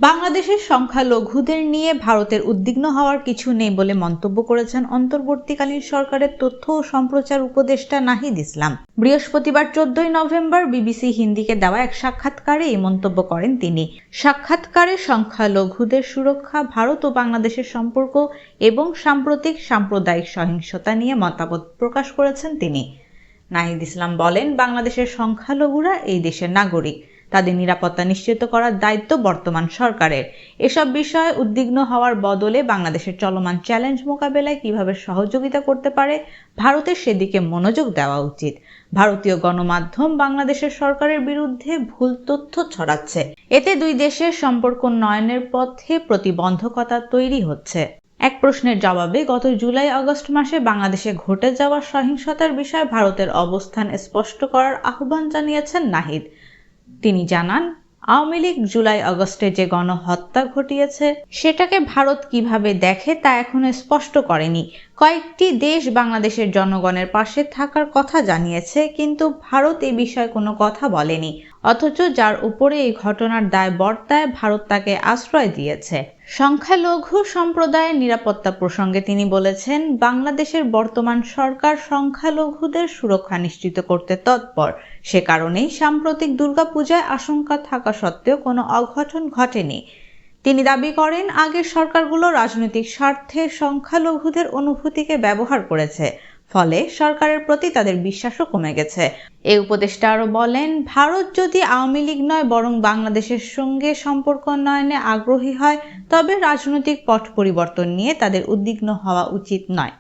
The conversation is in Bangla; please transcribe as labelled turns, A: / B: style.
A: বাংলাদেশের সংখ্যালঘুদের নিয়ে ভারতের উদ্বিগ্ন হওয়ার কিছু নেই বলে মন্তব্য করেছেন অন্তর্বর্তীকালীন সরকারের তথ্য ও সম্প্রচার উপদেষ্টা নাহিদ ইসলাম। বৃহস্পতিবার 14 নভেম্বর বিবিসি হিন্দিকে দেওয়া এক সাক্ষাৎকারে এই মন্তব্য করেন তিনি। সাক্ষাৎকারে সংখ্যালঘুদের সুরক্ষা, ভারত ও বাংলাদেশের সম্পর্ক এবং সাম্প্রতিক সাম্প্রদায়িক সহিংসতা নিয়ে মতামত প্রকাশ করেছেন তিনি। নাহিদ ইসলাম বলেন, বাংলাদেশের সংখ্যালঘুরা এই দেশের নাগরিক, তাদের নিরাপত্তা নিশ্চিত করার দায়িত্ব বর্তমান সরকারের। এসব বিষয়ে উদ্বিগ্ন হওয়ার বদলে বাংলাদেশের চলমান চ্যালেঞ্জ মোকাবেলায় কিভাবে সহযোগিতা করতে পারে ভারতের সেদিকে মনোযোগ দেওয়া উচিত। ভারতীয় গণমাধ্যম বাংলাদেশের সরকারের বিরুদ্ধে ভুল তথ্য ছড়াচ্ছে, এতে দুই দেশের সম্পর্ক উন্নয়নের পথে প্রতিবন্ধকতা তৈরি হচ্ছে। এক প্রশ্নের জবাবে গত জুলাই-আগস্ট মাসে বাংলাদেশে ঘটে যাওয়া সহিংসতার বিষয়ে ভারতের অবস্থান স্পষ্ট করার আহ্বান জানিয়েছেন নাহিদ। তিনি জানান, আওয়ামী লীগ জুলাই-আগস্টে যে গণহত্যা ঘটিয়েছে সেটাকে ভারত কিভাবে দেখে তা এখনো স্পষ্ট করেনি। কয়েকটি দেশ বাংলাদেশের জনগণের পাশে থাকার কথা জানিয়েছে, কিন্তু ভারত এ বিষয়ে কোনো কথা বলেনি। অথচ যার উপরে এই ঘটনার দায় বর্তায় ভারত তাকে আশ্রয় দিয়েছে। সংখ্যালঘু সম্প্রদায়ের নিরাপত্তা প্রসঙ্গে তিনি বলেছেন, বাংলাদেশের বর্তমান সরকার সংখ্যালঘুদের সুরক্ষা নিশ্চিত করতে তৎপর। সে কারণেই সাম্প্রতিক দুর্গাপূজায় আশঙ্কা থাকা সত্ত্বেও কোনো অঘটন ঘটেনি। তিনি দাবি করেন, আগের সরকারগুলো রাজনৈতিক স্বার্থে সংখ্যালঘুদের অনুভূতিকে ব্যবহার করেছে, ফলে সরকারের প্রতি তাদের বিশ্বাসও কমে গেছে। এই উপদেষ্টা আরও বলেন, ভারত যদি আওয়ামী লীগ নয় বরং বাংলাদেশের সঙ্গে সম্পর্ক উন্নয়নে আগ্রহী হয় তবে রাজনৈতিক পট পরিবর্তন নিয়ে তাদের উদ্বিগ্ন হওয়া উচিত নয়।